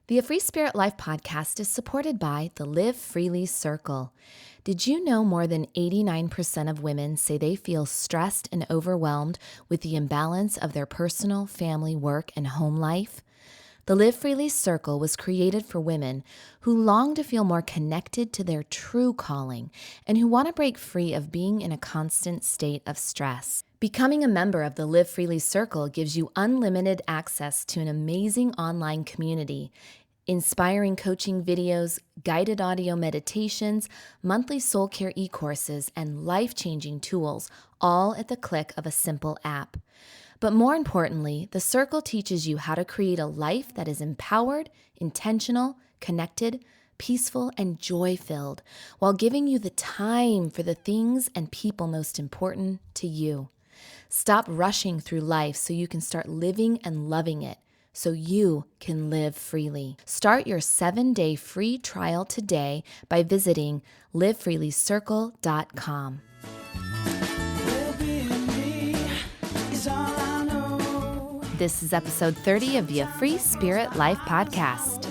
The A Free Spirit Life podcast is supported by the Live Freely Circle. Did you know more than 89% of women say they feel stressed and overwhelmed with the imbalance of their personal, family, work, and home life? The Live Freely Circle was created for women who long to feel more connected to their true calling and who want to break free of being in a constant state of stress. Becoming a member of the Live Freely Circle gives you unlimited access to an amazing online community, inspiring coaching videos, guided audio meditations, monthly soul care e-courses, and life-changing tools, all at the click of a simple app. But more importantly, the Circle teaches you how to create a life that is empowered, intentional, connected, peaceful, and joy-filled, while giving you the time for the things and people most important to you. Stop rushing through life so you can start living and loving it, so you can live freely. Start your 7-day free trial today by visiting livefreelycircle.com. This is episode 30 of the A Free Spirit Life podcast.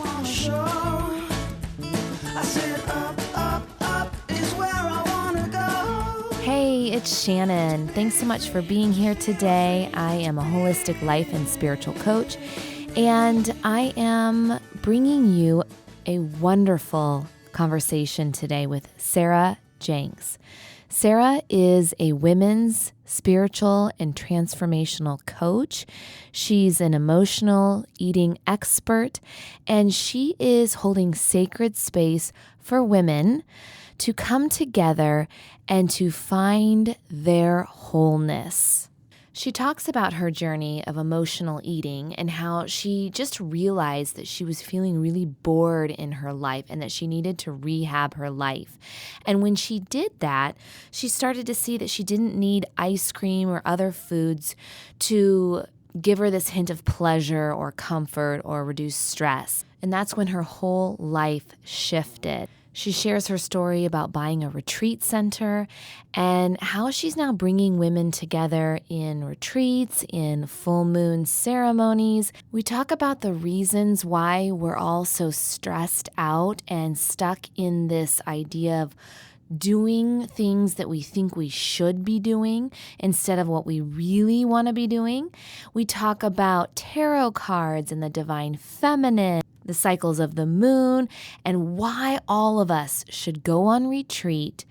Hey, it's Shannon. Thanks so much for being here today. I am a holistic life and spiritual coach, and I am bringing you a wonderful conversation today with Sarah Jenks. Sarah is a women's spiritual and transformational coach. She's an emotional eating expert, and she is holding sacred space for women to come together and to find their wholeness. She talks about her journey of emotional eating and how she just realized that she was feeling really bored in her life and that she needed to rehab her life. And when she did that, she started to see that she didn't need ice cream or other foods to give her this hint of pleasure or comfort or reduce stress. And that's when her whole life shifted. She shares her story about buying a retreat center and how she's now bringing women together in retreats, in full moon ceremonies. We talk about the reasons why we're all so stressed out and stuck in this idea of doing things that we think we should be doing instead of what we really want to be doing. We talk about tarot cards and the divine feminine, the cycles of the moon, and why all of us should go on retreat,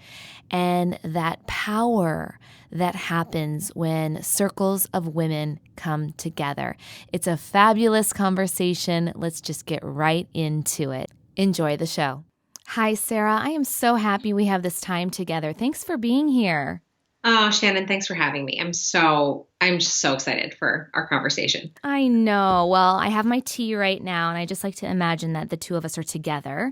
and that power that happens when circles of women come together. It's a fabulous conversation. Let's just get right into it. Enjoy the show. Hi, Sarah. I am so happy we have this time together. Thanks for being here. Oh, Shannon, thanks for having me. I'm just so excited for our conversation. I know. Well, I have my tea right now, and I just like to imagine that the two of us are together.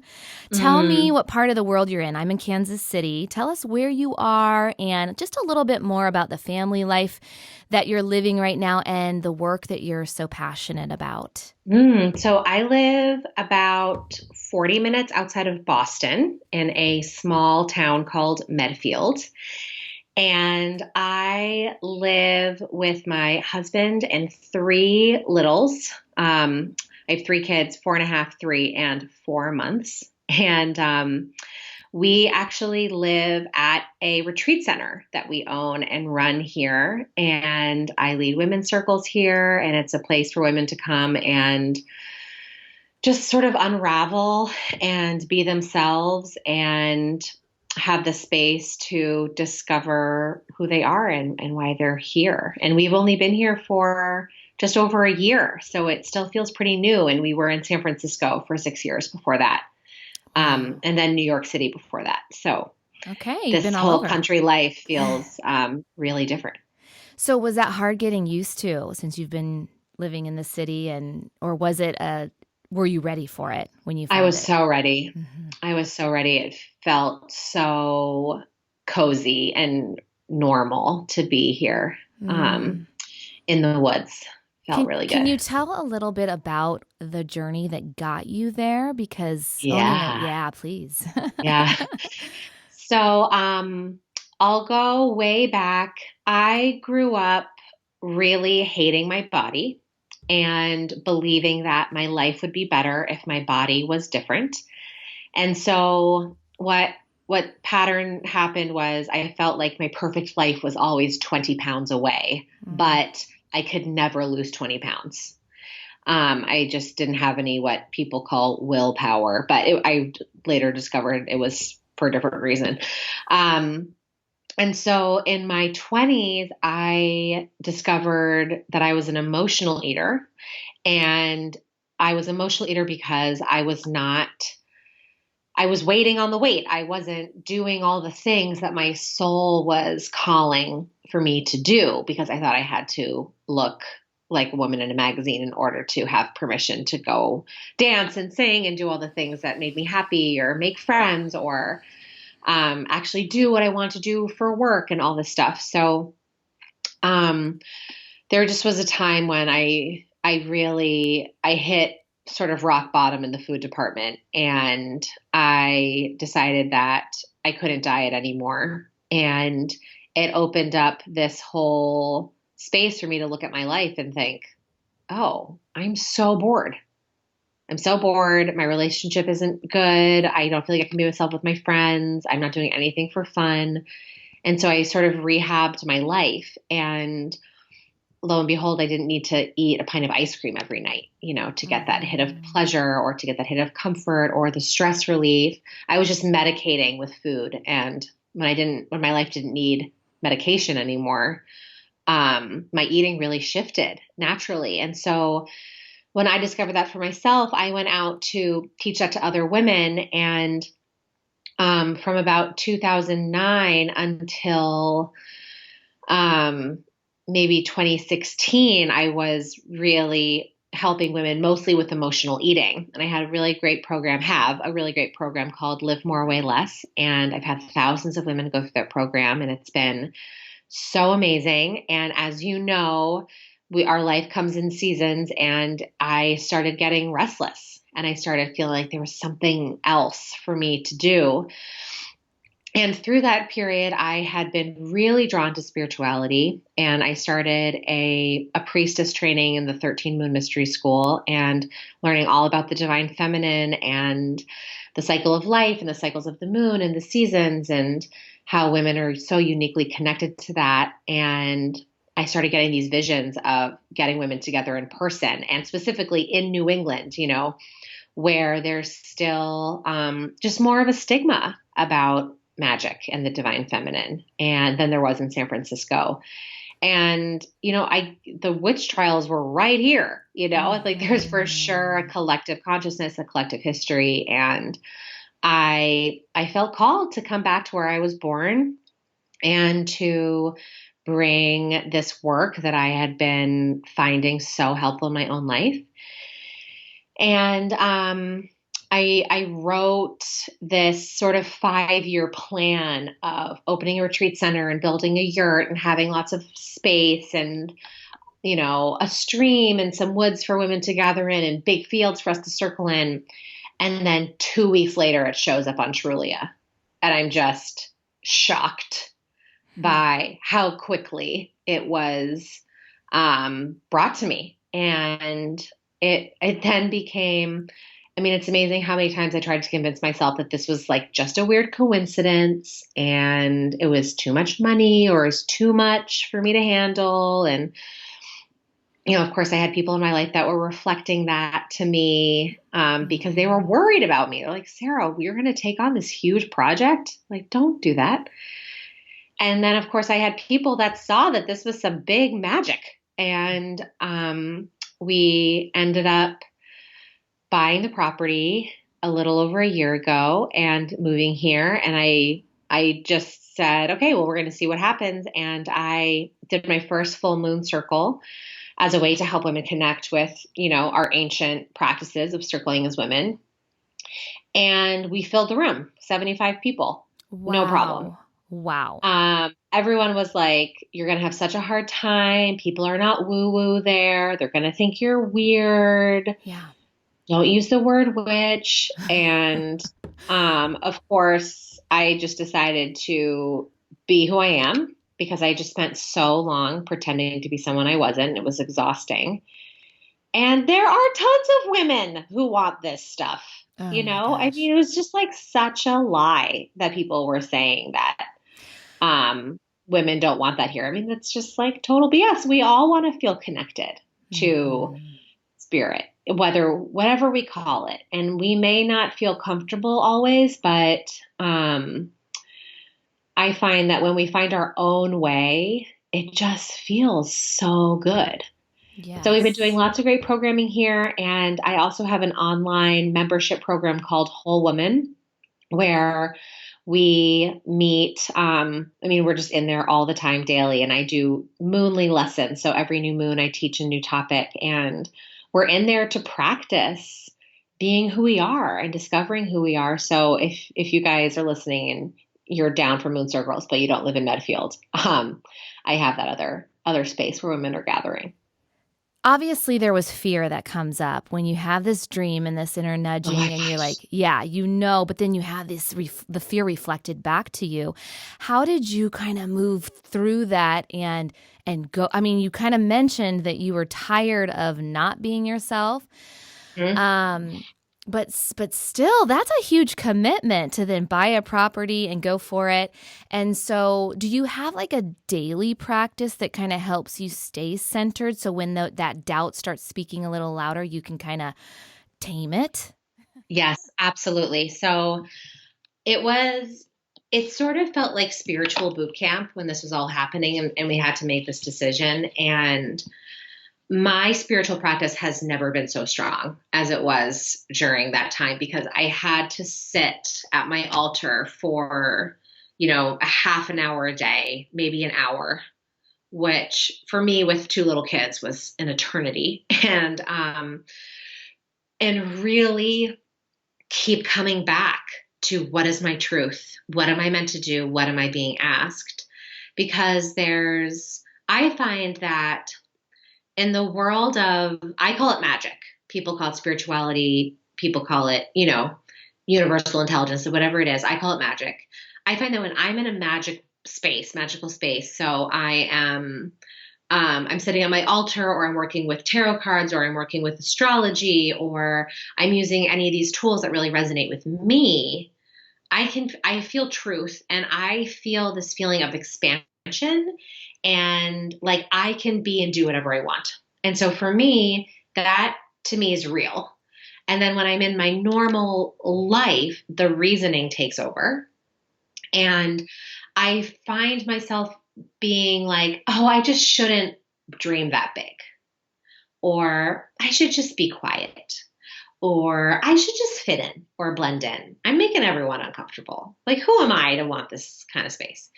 Tell me what part of the world you're in. I'm in Kansas City. Tell us where you are and just a little bit more about the family life that you're living right now and the work that you're so passionate about. So I live about 40 minutes outside of Boston in a small town called Medfield. And I live with my husband and 3 littles. I have 3 kids, 4.5, 3, and 4 months. And we actually live at a retreat center that we own and run here. And I lead women's circles here. And it's a place for women to come and just sort of unravel and be themselves and have the space to discover who they are and why they're here. And we've only been here for just over a year, so it still feels pretty new. And we were in San Francisco for 6 years before that, and then New York City before that. So this whole country life feels really different. So was that hard getting used to since you've been living in the city, or was it were you ready for it when you found it? I was so ready. Mm-hmm. I was so ready. It felt so cozy and normal to be here in the woods. Felt really good. Can you tell a little bit about the journey that got you there? Because, please. Yeah. So I'll go way back. I grew up really hating my body. and believing that my life would be better if my body was different. And so what pattern happened was I felt like my perfect life was always 20 pounds away, but I could never lose 20 pounds. I just didn't have any what people call willpower, but I later discovered it was for a different reason. And so in my 20s, I discovered that I was an emotional eater. And I was an emotional eater because I was waiting on the wait. I wasn't doing all the things that my soul was calling for me to do because I thought I had to look like a woman in a magazine in order to have permission to go dance and sing and do all the things that made me happy or make friends or actually do what I want to do for work and all this stuff. So there just was a time when I hit sort of rock bottom in the food department, and I decided that I couldn't diet anymore. And it opened up this whole space for me to look at my life and think, oh, I'm so bored. I'm so bored. My relationship isn't good. I don't feel like I can be myself with my friends. I'm not doing anything for fun. And so I sort of rehabbed my life, and lo and behold, I didn't need to eat a pint of ice cream every night, to get that hit of pleasure or to get that hit of comfort or the stress relief. I was just medicating with food. And when my life didn't need medication anymore, my eating really shifted naturally. And so when I discovered that for myself, I went out to teach that to other women. And from about 2009 until maybe 2016, I was really helping women mostly with emotional eating. And I have a really great program called Live More, Weigh Less. And I've had thousands of women go through that program, and it's been so amazing. And as you know, our life comes in seasons, and I started getting restless, and I started feeling like there was something else for me to do. And through that period, I had been really drawn to spirituality, and I started a priestess training in the 13 Moon Mystery School and learning all about the divine feminine and the cycle of life and the cycles of the moon and the seasons and how women are so uniquely connected to that. And I started getting these visions of getting women together in person, and specifically in New England, where there's still just more of a stigma about magic and the divine feminine and than there was in San Francisco. And, the witch trials were right here, like there's for sure a collective consciousness, a collective history. And I felt called to come back to where I was born and to bring this work that I had been finding so helpful in my own life. And, I wrote this sort of 5-year plan of opening a retreat center and building a yurt and having lots of space and, a stream and some woods for women to gather in and big fields for us to circle in. And then 2 weeks later, it shows up on Trulia. And I'm just shocked by how quickly it was brought to me. And it then became... it's amazing how many times I tried to convince myself that this was like just a weird coincidence and it was too much money or it was too much for me to handle. And, of course, I had people in my life that were reflecting that to me because they were worried about me. They're like, Sarah, we're going to take on this huge project. Like, don't do that. And then, of course, I had people that saw that this was some big magic. And we ended up buying the property a little over a year ago and moving here. And I just said, okay, well, we're going to see what happens. And I did my first full moon circle as a way to help women connect with, our ancient practices of circling as women. And we filled the room, 75 people. Wow. No problem. Wow. Everyone was like, you're going to have such a hard time. People are not woo-woo there. They're going to think you're weird. Yeah. Don't use the word witch. And, of course, I just decided to be who I am because I just spent so long pretending to be someone I wasn't. It was exhausting. And there are tons of women who want this stuff. Oh You my know, I gosh. mean, it was just like such a lie that people were saying that women don't want that here. I mean, that's just like total BS. We all want to feel connected to Mhm. spirit, whatever we call it. And we may not feel comfortable always, but I find that when we find our own way, it just feels so good. So we've been doing Yes. lots of great programming here, and I also have an online membership program called Whole Woman, where we meet. I mean, we're just in there all the time daily, and I do moonly lessons. So every new moon, I teach a new topic, and we're in there to practice being who we are and discovering who we are. So if you guys are listening and you're down for moon circles, but you don't live in Medfield, I have that other space where women are gathering. Obviously, there was fear that comes up when you have this dream and this inner Oh my nudging, and you're gosh. like, yeah, but then you have the fear reflected back to you. How did you kind of move through that and go? I mean, you kind of mentioned that you were tired of not being yourself. Mhm. Um, but still, that's a huge commitment to then buy a property and go for it. And so, do you have like a daily practice that kind of helps you stay centered? So when that doubt starts speaking a little louder, you can kind of tame it. Yes, absolutely. So it sort of felt like spiritual boot camp when this was all happening and we had to make this decision. And my spiritual practice has never been so strong as it was during that time because I had to sit at my altar for, a half an hour a day, maybe an hour, which for me with two little kids was an eternity. And really keep coming back to what is my truth? What am I meant to do? What am I being asked? Because I find that in the world of, I call it magic. People call it spirituality. People call it, universal intelligence, or whatever it is. I call it magic. I find that when I'm in a magical space, so I'm sitting on my altar, or I'm working with tarot cards, or I'm working with astrology, or I'm using any of these tools that really resonate with me, I feel truth, and I feel this feeling of expansion, and like I can be and do whatever I want. And so for me, that to me is real. And then when I'm in my normal life, the reasoning takes over. And I find myself being like, oh, I just shouldn't dream that big. Or I should just be quiet. Or I should just fit in or blend in. I'm making everyone uncomfortable. Like, who am I to want this kind of space?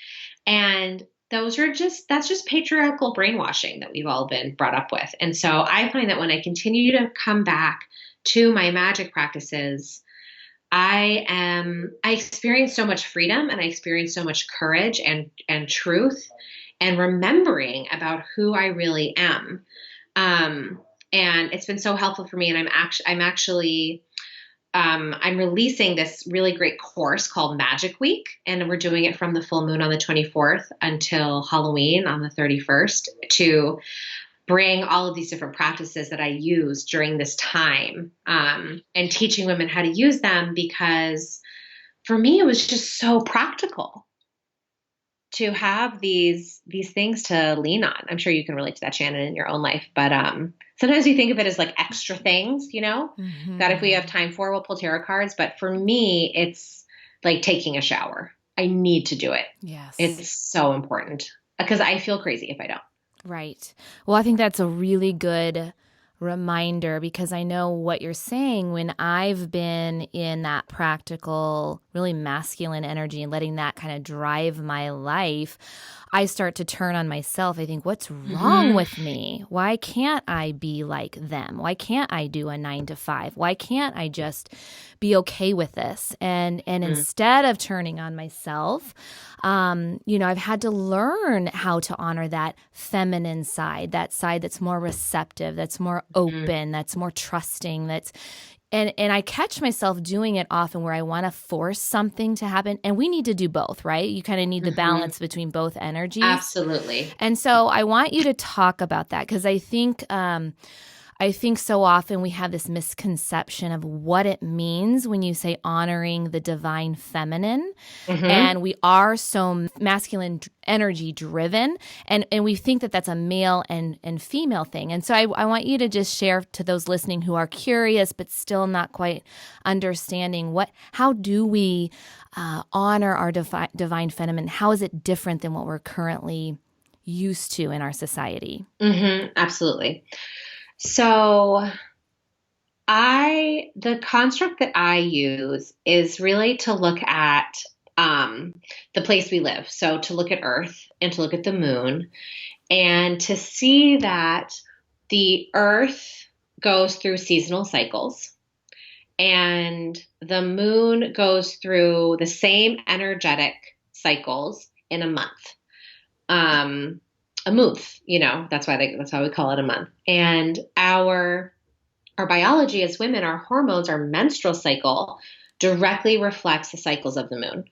And that's just patriarchal brainwashing that we've all been brought up with. And so I find that when I continue to come back to my magic practices, I experience so much freedom, and I experience so much courage and truth and remembering about who I really am. And it's been so helpful for me. And I'm releasing this really great course called Magic Week, and we're doing it from the full moon on the 24th until Halloween on the 31st to bring all of these different practices that I use during this time, and teaching women how to use them, because for me, it was just so practical to have these things to lean on. I'm sure you can relate to that, Shannon, in your own life. But sometimes we think of it as like extra things, that if we have Hmm. time for, we'll pull tarot cards. But for me, it's like taking a shower. I need to do it. Yes. It's so important because I feel crazy if I don't. Right. Well, I think that's a really good reminder because I know what you're saying when I've been in that practical, really masculine energy and letting that kind of drive my life. I start to turn on myself. I think, what's wrong Hmm. with me? Why can't I be like them? Why can't I do a 9 to 5? Why can't I just be okay with this? And instead of turning on myself, I've had to learn how to honor that feminine side, that side that's more receptive, that's more Hmm. open, that's more trusting, and I catch myself doing it often where I want to force something to happen. And we need to do both, right? You kind of need the Hmm. balance between both energies. Absolutely. And so I want you to talk about that because I think I think so often we have this misconception of what it means when you say honoring the divine feminine. Mm-hmm. And we are so masculine energy driven. And we think that that's a male and female thing. And so I want you to just share to those listening who are curious but still not quite understanding how do we honor our divine feminine? How is it different than what we're currently used to in our society? Mm-hmm. Absolutely. So the construct that I use is really to look at the place we live. So to look at Earth and to look at the moon and to see that the Earth goes through seasonal cycles and the moon goes through the same energetic cycles in a month. A month, that's why we call it a month. And our biology as women, our hormones, our menstrual cycle directly reflects the cycles of the moon.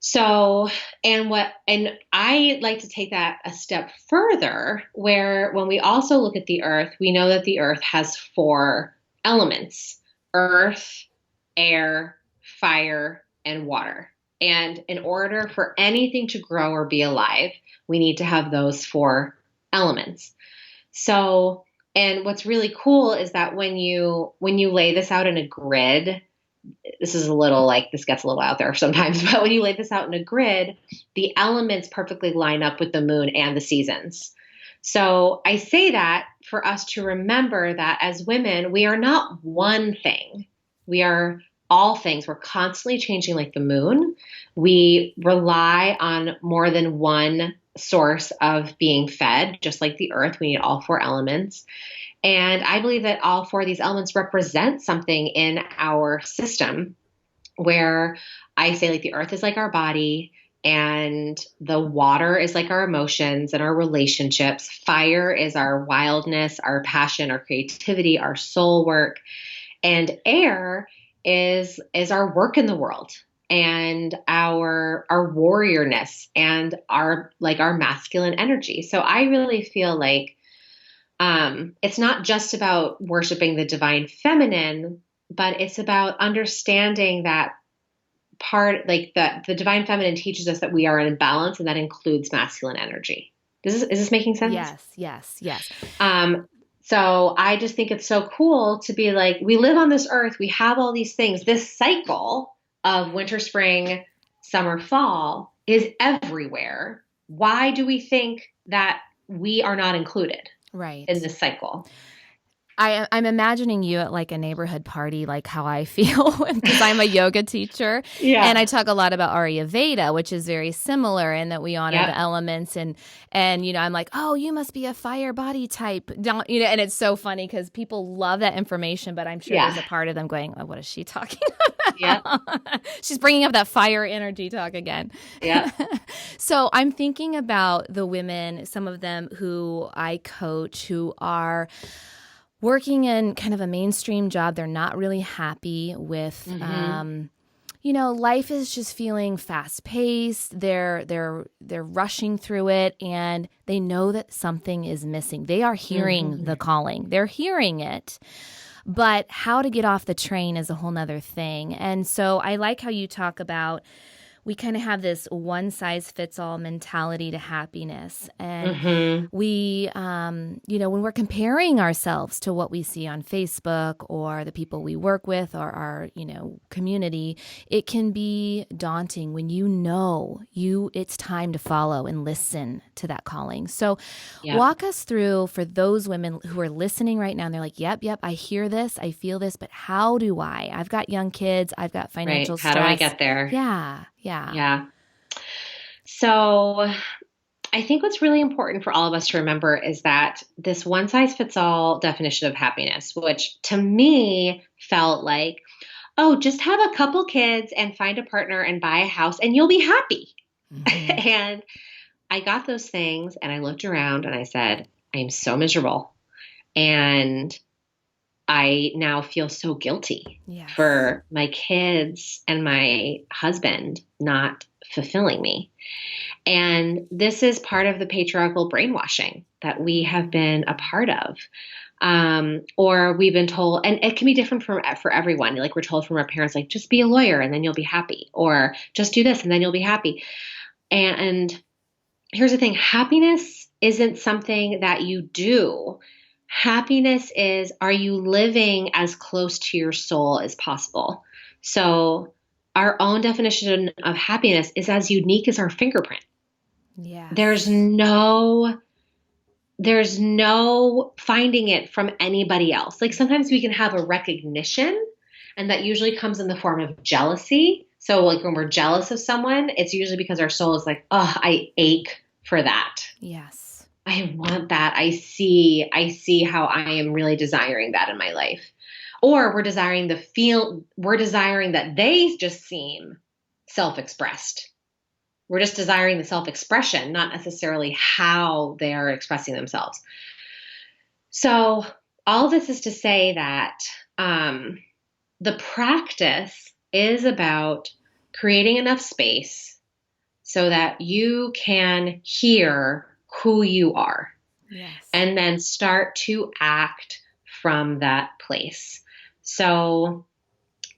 So, and I like to take that a step further, where when we also look at the earth, we know that the earth has 4 elements: earth, air, fire, and water. And in order for anything to grow or be alive, we need to have those 4 elements. So, and what's really cool is that when you lay this out in a grid, this gets a little out there sometimes, but when you lay this out in a grid, the elements perfectly line up with the moon and the seasons. So I say that for us to remember that as women, we are not one thing. We are all things. We're constantly changing like the moon. We rely on more than one source of being fed, just like the earth. We need all 4 elements. And I believe that all 4 of these elements represent something in our system, where I say like the earth is like our body, and the water is like our emotions and our relationships. Fire is our wildness, our passion, our creativity, our soul work. And air is our work in the world and our warriorness and our masculine energy. So I really feel like it's not just about worshiping the divine feminine, but it's about understanding that part, like the divine feminine teaches us that we are in balance, and that includes masculine energy. Is this making sense? Yes. So I just think it's so cool to be like, we live on this earth, we have all these things. This cycle of winter, spring, summer, fall is everywhere. Why do we think that we are not included in this cycle? I'm imagining you at like a neighborhood party, like how I feel, because I'm a yoga teacher. Yeah. And I talk a lot about Ayurveda, which is very similar in that we honor Yep. the elements. And I'm like, oh, you must be a fire body type. And it's so funny because people love that information, but I'm sure there's a part of them going, oh, what is she talking about? Yeah. She's bringing up that fire energy talk again. Yeah. So I'm thinking about the women, some of them who I coach, who are working in kind of a mainstream job. They're not really happy with, life is just feeling fast paced. They're rushing through it, and they know that something is missing. They are hearing the calling. They're hearing it. But how to get off the train is a whole nother thing. And so I like how you talk about, we kind of have this one-size-fits-all mentality to happiness. And we, when we're comparing ourselves to what we see on Facebook or the people we work with or our, community, it can be daunting when it's time to follow and listen to that calling. So walk us through, for those women who are listening right now, and they're like, yep, I hear this, I feel this, but how do I? I've got young kids, I've got financial stress. How do I get there? Yeah. So I think what's really important for all of us to remember is that this one size fits all definition of happiness, which to me felt like, oh, just have a couple kids and find a partner and buy a house and you'll be happy. And I got those things and I looked around and I said, I'm so miserable. And I now feel so guilty for my kids and my husband not fulfilling me. And this is part of the patriarchal brainwashing that we have been a part of. Or we've been told, and it can be different for everyone. Like we're told from our parents, like just be a lawyer and then you'll be happy, or just do this and then you'll be happy. And here's the thing, happiness isn't something that you do. Happiness is, are you living as close to your soul as possible? So our own definition of happiness is as unique as our fingerprint. Yes. There's no finding it from anybody else. Like sometimes we can have a recognition, and that usually comes in the form of jealousy. So like when we're jealous of someone, it's usually because our soul is like, oh, I ache for that. Yes. I want that. I see how I am really desiring that in my life. Or we're desiring that they just seem self-expressed. We're just desiring the self-expression, not necessarily how they are expressing themselves. So all this is to say that the practice is about creating enough space so that you can hear who you are. Yes. And then start to act from that place. So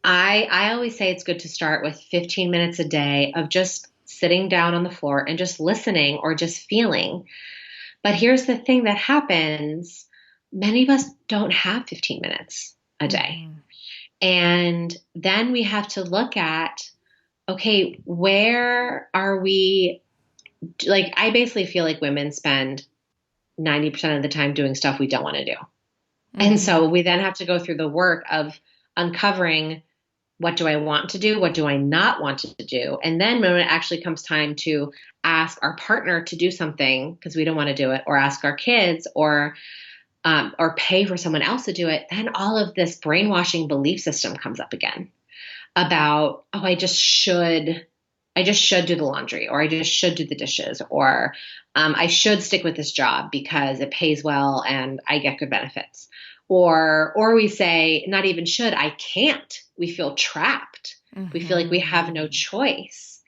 I always say it's good to start with 15 minutes a day of just sitting down on the floor and just listening or just feeling. But here's the thing that happens. Many of us don't have 15 minutes a day. Mm-hmm. And then we have to look at, okay, where are we? Like, I basically feel like women spend 90% of the time doing stuff we don't want to do. Mm-hmm. And so we then have to go through the work of uncovering, what do I want to do? What do I not want to do? And then when it actually comes time to ask our partner to do something because we don't want to do it, or ask our kids, or pay for someone else to do it, then all of this brainwashing belief system comes up again about, oh, I just should do the laundry, or I just should do the dishes, or I should stick with this job because it pays well and I get good benefits. Or we say, not even should, I can't. We feel trapped. Mm-hmm. We feel like we have no choice.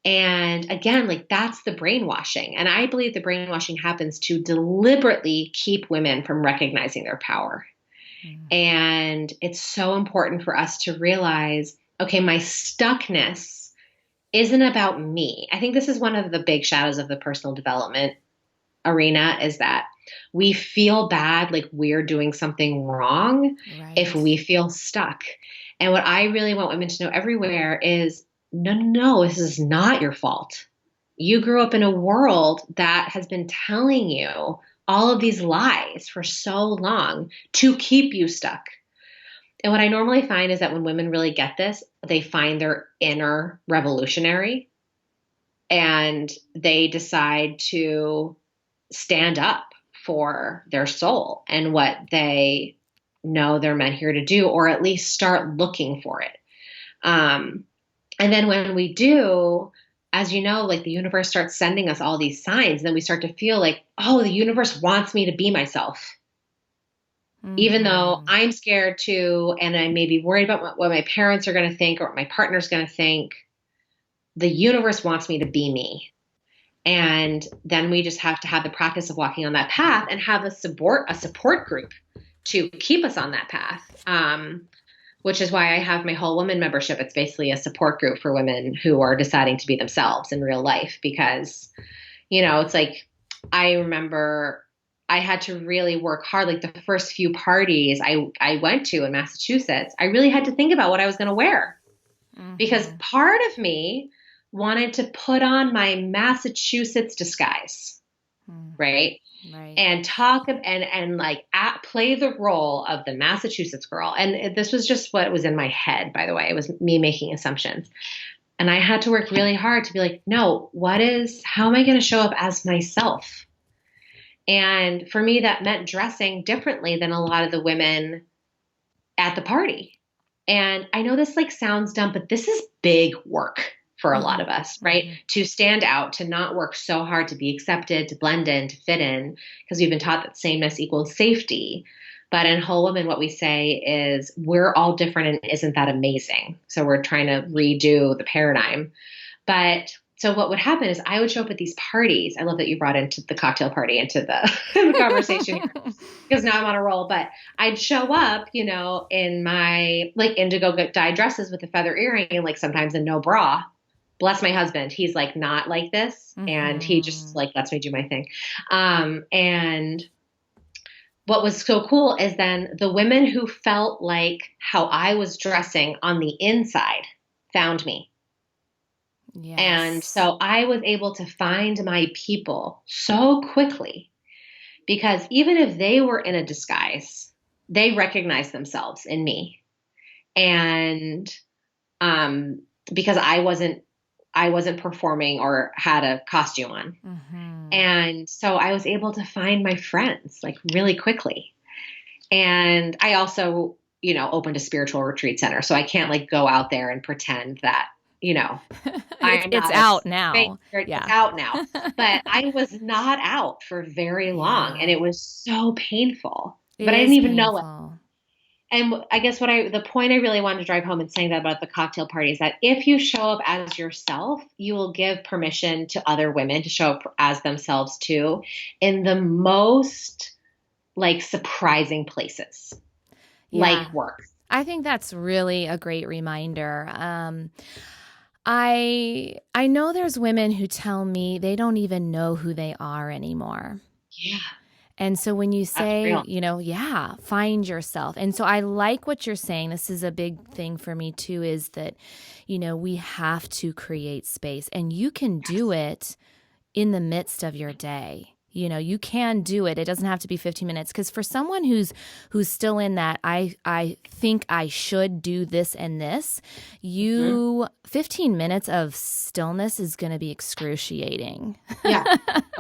And again, like that's the brainwashing. And I believe the brainwashing happens to deliberately keep women from recognizing their power. Mm-hmm. And it's so important for us to realize, okay, my stuckness isn't about me. I think this is one of the big shadows of the personal development arena, is that we feel bad, like we're doing something wrong, right, if we feel stuck. And what I really want women to know everywhere is, no, this is not your fault. You grew up in a world that has been telling you all of these lies for so long to keep you stuck. And what I normally find is that when women really get this, they find their inner revolutionary and they decide to stand up for their soul and what they know they're meant here to do, or at least start looking for it. And then when we do, as you know, like the universe starts sending us all these signs, and then we start to feel like, oh, the universe wants me to be myself. Mm-hmm. Even though I'm scared too, and I may be worried about what my parents are going to think or what my partner's going to think, the universe wants me to be me. And then we just have to have the practice of walking on that path and have a support group to keep us on that path. Which is why I have my Whole Woman membership. It's basically a support group for women who are deciding to be themselves in real life, because, it's like, I remember I had to really work hard. Like the first few parties I went to in Massachusetts, I really had to think about what I was going to wear, mm-hmm. because part of me wanted to put on my Massachusetts disguise, right? Right. And talk and like play the role of the Massachusetts girl. And this was just what was in my head, by the way. It was me making assumptions. And I had to work really hard to be like, no, how am I going to show up as myself? And for me, that meant dressing differently than a lot of the women at the party. And I know this sounds dumb, but this is big work for a lot of us, right? Mm-hmm. To stand out, to not work so hard to be accepted, to blend in, to fit in, because we've been taught that sameness equals safety. But in Whole Woman, what we say is we're all different, and isn't that amazing? So we're trying to redo the paradigm. But so what would happen is I would show up at these parties. I love that you brought into the cocktail party into the, the conversation here, because now I'm on a roll. But I'd show up, in my like indigo dyed dresses with a feather earring, and like sometimes a no bra. Bless my husband. He's like not like this. And he just like lets me do my thing. And what was so cool is then the women who felt like how I was dressing on the inside found me. Yes. And so I was able to find my people so quickly, because even if they were in a disguise, they recognized themselves in me. And because I wasn't performing or had a costume on. And so I was able to find my friends like really quickly. And I also, opened a spiritual retreat center. So I can't like go out there and pretend that, it's out now. Yeah. It's out now. But I was not out for very long, and it was so painful. But I didn't even know it. And I guess the point I really wanted to drive home in saying that about the cocktail party is that if you show up as yourself, you will give permission to other women to show up as themselves too, in the most like surprising places, like work. I think that's really a great reminder. I know there's women who tell me they don't even know who they are anymore. Yeah. And so when you say, find yourself. And so I like what you're saying. This is a big thing for me too, is that, we have to create space, and you can do it in the midst of your day. You can do it. It doesn't have to be 15 minutes. Because for someone who's still in that, I think I should do this and this, 15 minutes of stillness is going to be excruciating. Yeah.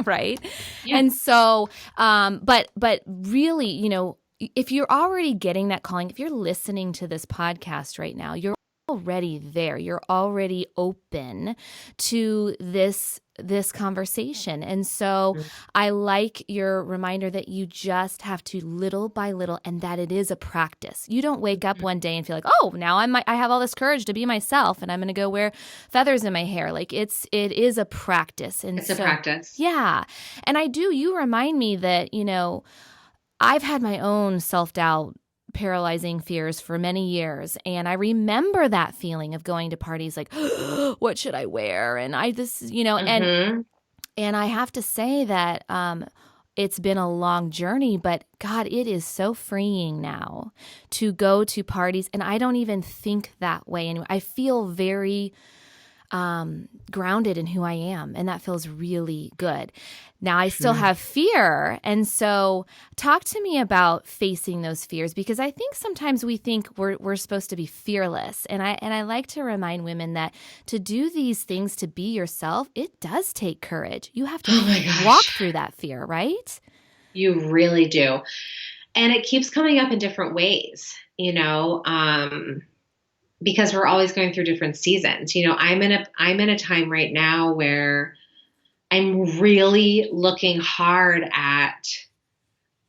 Right? Yeah. And so, but really, if you're already getting that calling, if you're listening to this podcast right now, you're already there. You're already open to this conversation. And so I like your reminder that you just have to little by little, and that it is a practice. You don't wake up one day and feel like, oh, now I have all this courage to be myself, and I'm going to go wear feathers in my hair. Like it is a practice. And it's a practice. Yeah. And you remind me that, I've had my own self-doubt, paralyzing fears for many years. And I remember that feeling of going to parties like, what should I wear? And and I have to say that it's been a long journey, but God, it is so freeing now to go to parties. And I don't even think that way anymore. I feel very grounded in who I am. And that feels really good. Now I still have fear. And so talk to me about facing those fears, because I think sometimes we think we're supposed to be fearless. And I like to remind women that to do these things, to be yourself, it does take courage. You have to walk through that fear, right? You really do. And it keeps coming up in different ways, because we're always going through different seasons. I'm in a time right now where I'm really looking hard at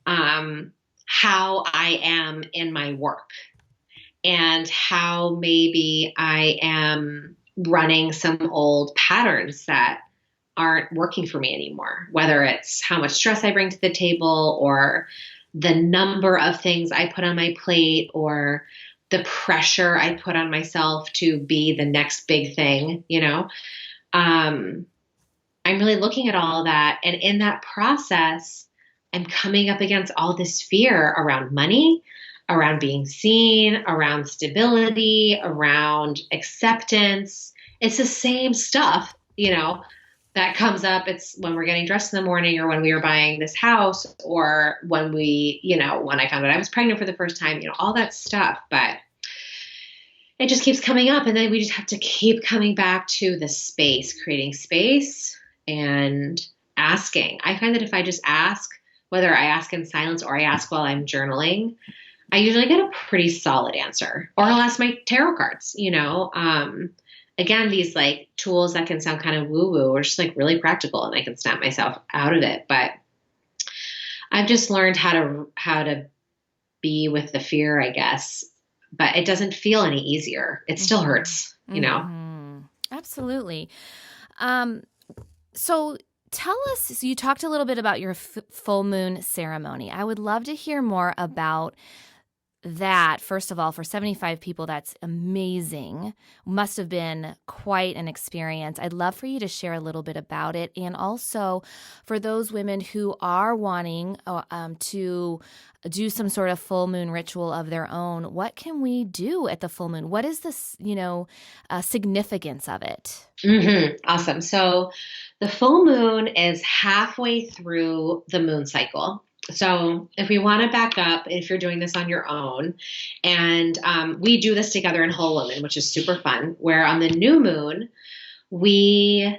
how I am in my work, and how maybe I am running some old patterns that aren't working for me anymore, whether it's how much stress I bring to the table, or the number of things I put on my plate, or the pressure I put on myself to be the next big thing, I'm really looking at all of that. And in that process, I'm coming up against all this fear around money, around being seen, around stability, around acceptance. It's the same stuff, that comes up. It's when we're getting dressed in the morning, or when we were buying this house, or when when I found out I was pregnant for the first time, all that stuff. But it just keeps coming up. And then we just have to keep coming back to the space, creating space and asking. I find that if I just ask, whether I ask in silence or I ask while I'm journaling, I usually get a pretty solid answer. Or I'll ask my tarot cards, again, these like tools that can sound kind of woo-woo are just like really practical, and I can snap myself out of it. But I've just learned how to be with the fear, I guess, but it doesn't feel any easier. It still hurts, Absolutely. So tell us, so you talked a little bit about your full moon ceremony. I would love to hear more about that. First of all, for 75 people, that's amazing. Must have been quite an experience. I'd love for you to share a little bit about it. And also for those women who are wanting to do some sort of full moon ritual of their own, what can we do at the full moon? What is this, significance of it? Awesome. So the full moon is halfway through the moon cycle. So if we want to back up, if you're doing this on your own, and we do this together in Whole Woman, which is super fun, where on the new moon, we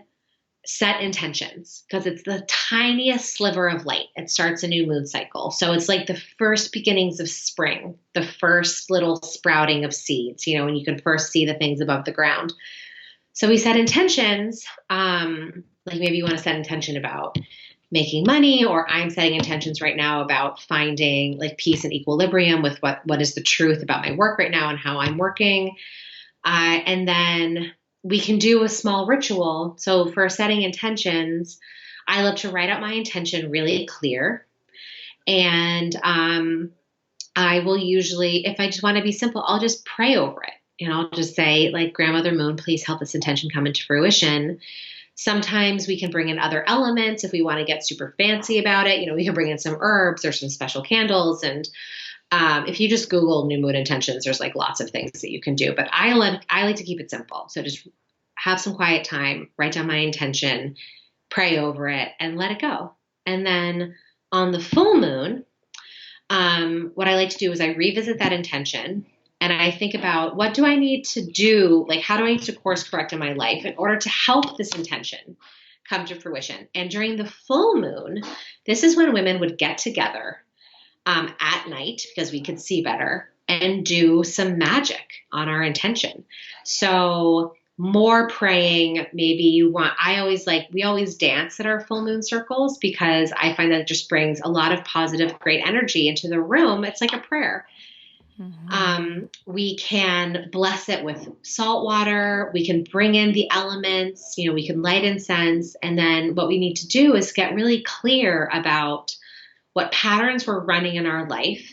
set intentions because it's the tiniest sliver of light. It starts a new moon cycle. So it's like the first beginnings of spring, the first little sprouting of seeds, when you can first see the things above the ground. So we set intentions, like maybe you want to set intention about making money, or I'm setting intentions right now about finding like peace and equilibrium with what is the truth about my work right now and how I'm working. And then we can do a small ritual. So for setting intentions, I love to write out my intention really clear. And I will usually, if I just want to be simple, I'll just pray over it. And I'll just say, like, Grandmother Moon, please help this intention come into fruition. Sometimes we can bring in other elements if we want to get super fancy about it. We can bring in some herbs or some special candles. And if you just Google new moon intentions, there's like lots of things that you can do. But I like to keep it simple. So just have some quiet time, write down my intention, pray over it, and let it go. And then on the full moon, what I like to do is I revisit that intention. And I think about, what do I need to do? Like, how do I need to course correct in my life in order to help this intention come to fruition? And during the full moon, this is when women would get together at night, because we could see better, and do some magic on our intention. So more praying, maybe we always dance at our full moon circles, because I find that it just brings a lot of positive, great energy into the room. It's like a prayer. We can bless it with salt water. We can bring in the elements, we can light incense. And then what we need to do is get really clear about what patterns we're running in our life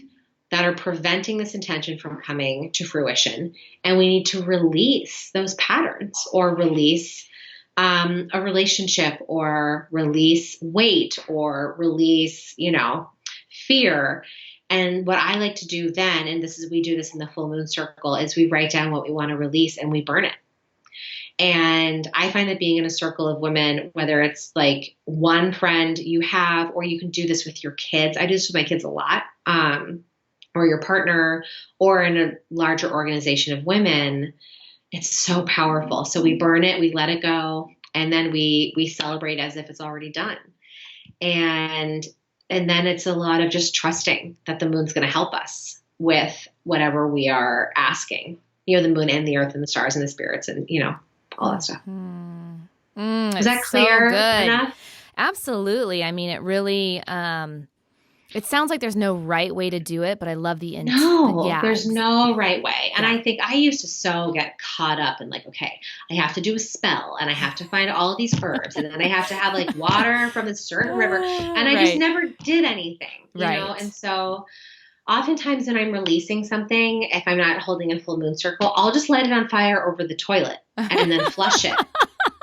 that are preventing this intention from coming to fruition. And we need to release those patterns, or release a relationship, or release weight, or release, fear. And what I like to do then, and we do this in the full moon circle, is we write down what we want to release and we burn it. And I find that being in a circle of women, whether it's like one friend you have, or you can do this with your kids. I do this with my kids a lot, or your partner, or in a larger organization of women. It's so powerful. So we burn it, we let it go, and then we celebrate as if it's already done. And then it's a lot of just trusting that the moon's going to help us with whatever we are asking. The moon and the earth and the stars and the spirits and, all that stuff. Is that clear enough? Absolutely. I mean, it really, it sounds like there's no right way to do it, but I love the intent. No, there's no right way. And I think I used to get caught up in like, okay, I have to do a spell, and I have to find all of these herbs, and then I have to have like water from a certain river. And I just never did anything, you know? And so oftentimes when I'm releasing something, if I'm not holding a full moon circle, I'll just light it on fire over the toilet and then flush it.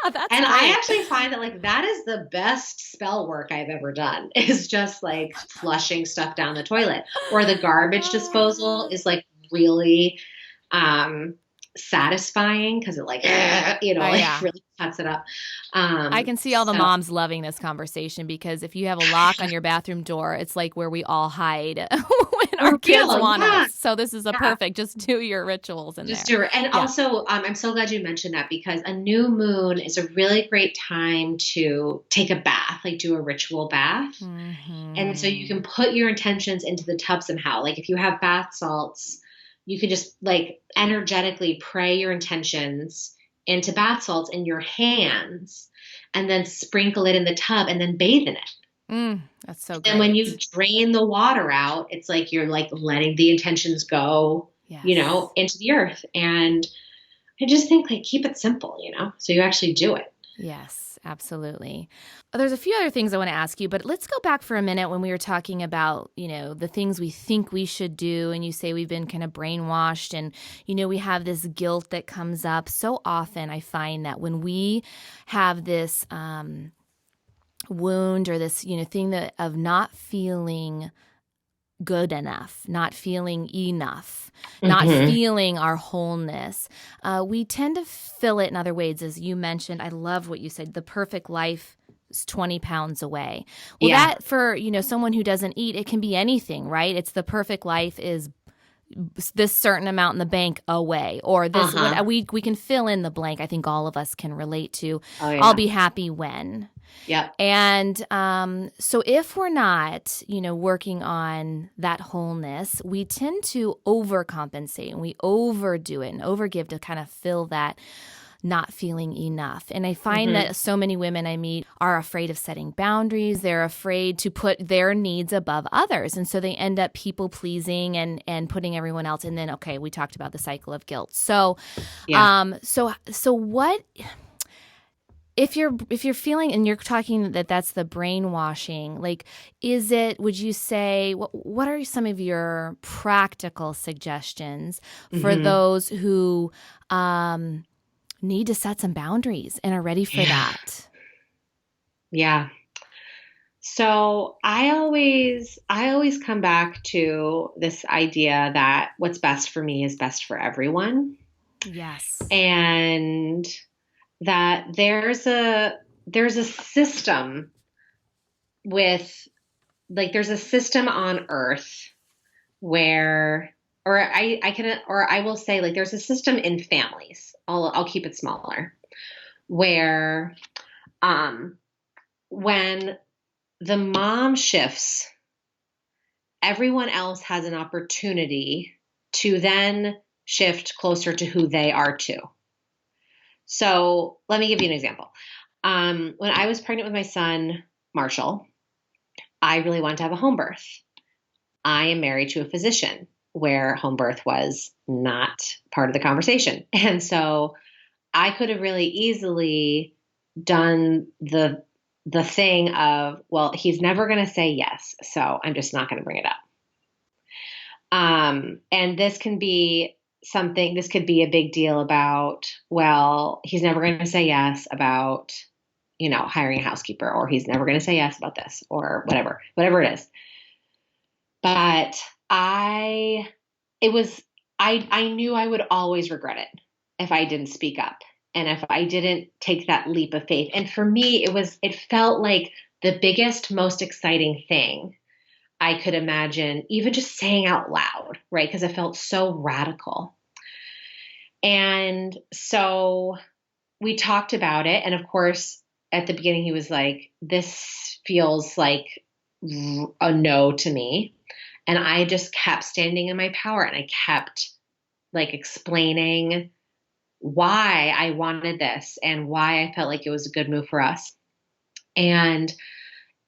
I actually find that like that is the best spell work I've ever done, is just like flushing stuff down the toilet. Or the garbage disposal is like really satisfying, because it like really cuts it up. I can see all the moms loving this conversation, because if you have a lock on your bathroom door, it's like where we all hide when our kids want us. So this is a perfect, just do your rituals in just there. Just do it. And also, I'm so glad you mentioned that, because a new moon is a really great time to take a bath, like do a ritual bath. And so you can put your intentions into the tub somehow. Like if you have bath salts, you can just like energetically pray your intentions into bath salts in your hands, and then sprinkle it in the tub, and then bathe in it. That's so good. And when you drain the water out, it's like you're like letting the intentions go, into the earth. And I just think like keep it simple, so you actually do it. Yes, absolutely. There's a few other things I want to ask you, but let's go back for a minute when we were talking about, the things we think we should do. And you say we've been kind of brainwashed and, we have this guilt that comes up. So often I find that when we have this wound or this, thing of not feeling good enough, not feeling enough, not feeling our wholeness. We tend to fill it in other ways, as you mentioned. I love what you said. The perfect life is 20 pounds away. Well, Yeah. that for, someone who doesn't eat, it can be anything, right? It's the perfect life is this certain amount in the bank away, or this, what we can fill in the blank. I think all of us can relate to. Oh, yeah. I'll be happy when. Yeah. And so if we're not, working on that wholeness, we tend to overcompensate and we overdo it and overgive to kind of fill that not feeling enough. And I find that so many women I meet are afraid of setting boundaries. They're afraid to put their needs above others. And so they end up people pleasing and putting everyone else. And then, okay, we talked about the cycle of guilt. So, so what... If you're feeling, and you're talking that that's the brainwashing, like, would you say, what are some of your practical suggestions for those who need to set some boundaries and are ready for that? Yeah. So I always come back to this idea that what's best for me is best for everyone. Yes. And that there's a system there's a system on earth where, I will say, like, there's a system in families. I'll keep it smaller, where, when the mom shifts, everyone else has an opportunity to then shift closer to who they are too. So let me give you an example. When I was pregnant with my son, Marshall, I really wanted to have a home birth. I am married to a physician where home birth was not part of the conversation. And so I could have really easily done the thing of, well, he's never going to say yes, so I'm just not going to bring it up. And this could be a big deal about, well, he's never going to say yes about, hiring a housekeeper, or he's never going to say yes about this, or whatever it is. But I knew I would always regret it if I didn't speak up and if I didn't take that leap of faith. And for me, it felt like the biggest, most exciting thing I could imagine, even just saying out loud, right? Because it felt so radical. And so we talked about it. And of course, at the beginning, he was like, this feels like a no to me. And I just kept standing in my power, and I kept explaining why I wanted this and why I felt like it was a good move for us. And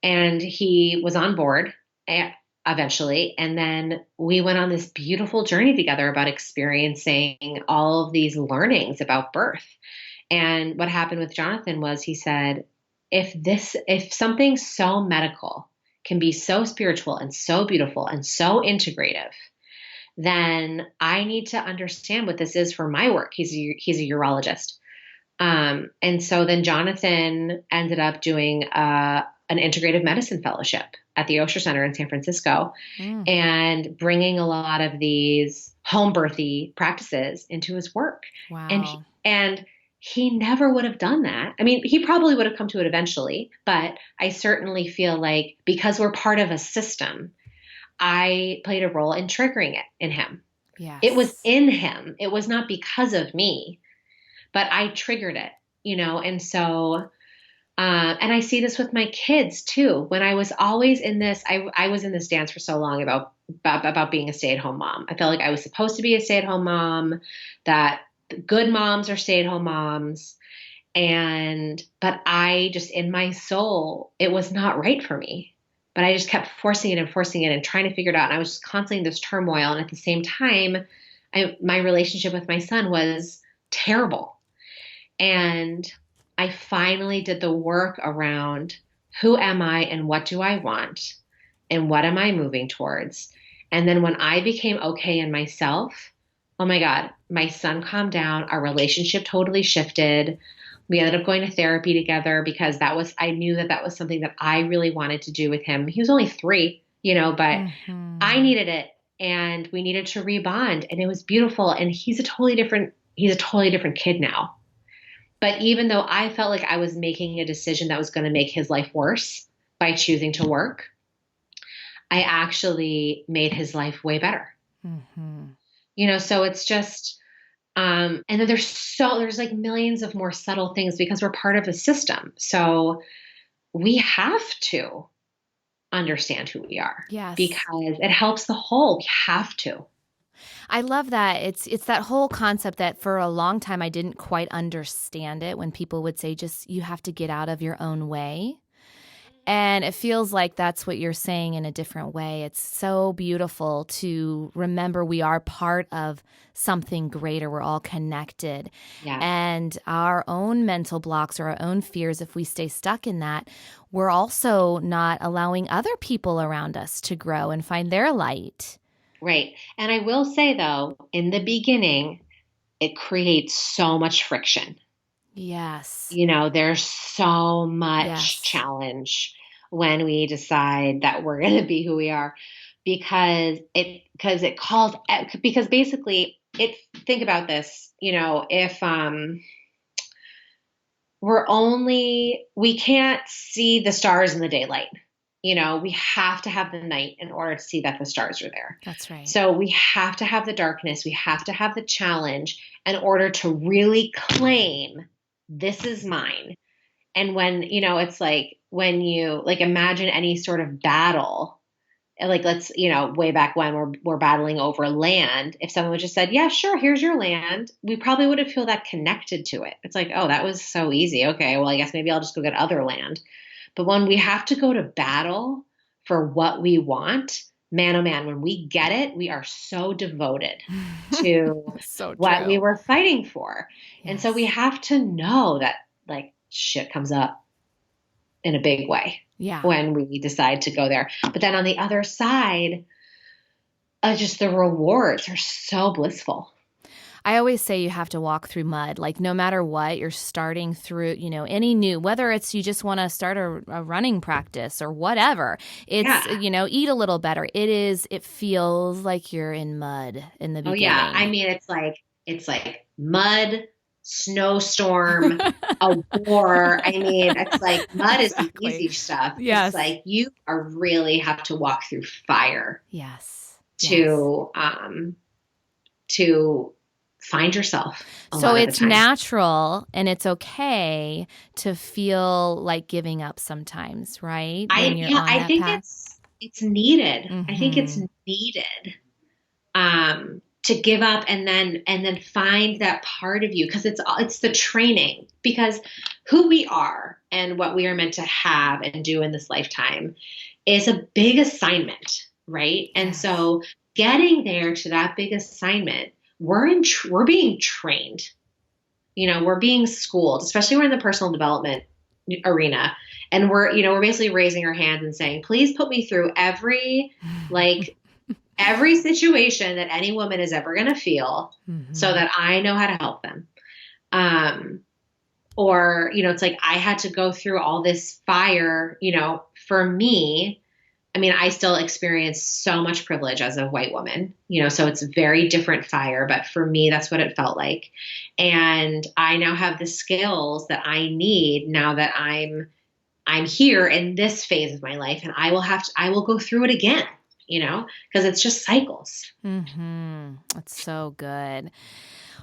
he was on board eventually. And then we went on this beautiful journey together about experiencing all of these learnings about birth. And what happened with Jonathan was, he said, if something so medical can be so spiritual and so beautiful and so integrative, then I need to understand what this is for my work. He's a urologist. And so then Jonathan ended up doing an integrative medicine fellowship at the Osher Center in San Francisco, and bringing a lot of these home birthy practices into his work. Wow. And he never would have done that. I mean, he probably would have come to it eventually, but I certainly feel like, because we're part of a system, I played a role in triggering it in him. Yes. It was in him. It was not because of me, but I triggered it, and so, and I see this with my kids too. When I was always in this, I was in this dance for so long about being a stay-at-home mom. I felt like I was supposed to be a stay-at-home mom, that good moms are stay-at-home moms. But I just, in my soul, it was not right for me. But I just kept forcing it and trying to figure it out. And I was just constantly in this turmoil. And at the same time, my relationship with my son was terrible. And I finally did the work around who am I and what do I want and what am I moving towards. And then when I became okay in myself, oh my God, my son calmed down. Our relationship totally shifted. We ended up going to therapy together because I knew that that was something that I really wanted to do with him. He was only 3, but I needed it and we needed to rebond and it was beautiful. And he's a totally different kid now. But even though I felt like I was making a decision that was going to make his life worse by choosing to work, I actually made his life way better. So it's just, and then there's like millions of more subtle things because we're part of a system. So we have to understand who we are. Yes. Because it helps the whole. We have to. I love that. It's that whole concept that for a long time I didn't quite understand it when people would say just you have to get out of your own way. And it feels like that's what you're saying in a different way. It's so beautiful to remember we are part of something greater. We're all connected. Yeah. And our own mental blocks or our own fears, if we stay stuck in that, we're also not allowing other people around us to grow and find their light. Right. And I will say, though, in the beginning, it creates so much friction. Yes. There's so much challenge when we decide that we're going to be who we are because basically think about this, if we can't see the stars in the daylight. We have to have the night in order to see that the stars are there. That's right. So we have to have the darkness. We have to have the challenge in order to really claim this is mine. And when, it's like when you imagine any sort of battle, like let's, way back when we're battling over land, if someone would just said, yeah, sure, here's your land, we probably wouldn't feel that connected to it. It's like, oh, that was so easy. Okay, well, I guess maybe I'll just go get other land. But when we have to go to battle for what we want, man, oh man, when we get it, we are so devoted to what we were fighting for. Yes. And so we have to know that shit comes up in a big way when we decide to go there. But then on the other side, just the rewards are so blissful. I always say you have to walk through mud. Like no matter what, you're starting through, any new, whether it's you just want to start a running practice or whatever. It's, eat a little better. It feels like you're in mud in the beginning. Oh yeah. I mean, it's like mud, snowstorm, a war. I mean, it's like mud is the easy stuff. Yes. It's like you really have to walk through fire. Yes. To find yourself. So it's natural and it's okay to feel like giving up sometimes, right? I think it's needed. Mm-hmm. I think it's needed to give up and then find that part of you because it's the training because who we are and what we are meant to have and do in this lifetime is a big assignment, right? And so getting there to that big assignment, we're being trained, we're being schooled, especially we're in the personal development arena. And we're basically raising our hands and saying, please put me through every situation that any woman is ever going to feel so that I know how to help them. Or, it's like I had to go through all this fire, for me. I mean, I still experience so much privilege as a white woman, so it's a very different fire. But for me, that's what it felt like. And I now have the skills that I need now that I'm here in this phase of my life. And I will go through it again, because it's just cycles. Mm-hmm. That's so good.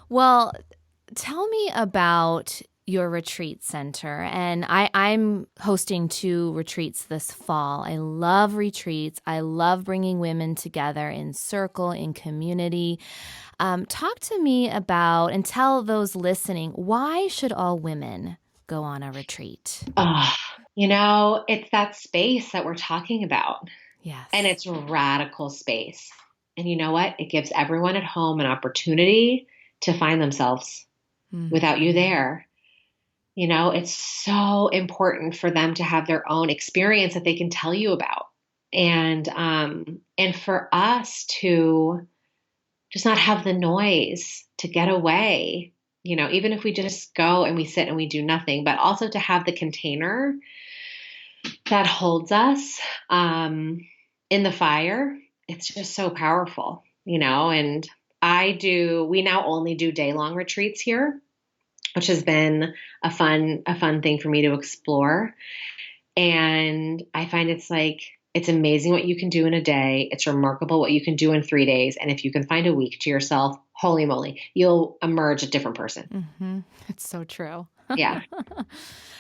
Well, tell me about your retreat center. And I'm hosting 2 retreats this fall. I love retreats. I love bringing women together in circle, in community. Talk to me about, and tell those listening, why should all women go on a retreat? It's that space that we're talking about. Yes. And it's radical space. And you know what? It gives everyone at home an opportunity to find themselves without you there. It's so important for them to have their own experience that they can tell you about. And for us to just not have the noise, to get away, even if we just go and we sit and we do nothing, but also to have the container that holds us in the fire. It's just so powerful, and we now only do day-long retreats here, which has been a fun thing for me to explore. And I find it's amazing what you can do in a day. It's remarkable what you can do in 3 days. And if you can find a week to yourself, holy moly, you'll emerge a different person. Mm-hmm. It's so true. Yeah.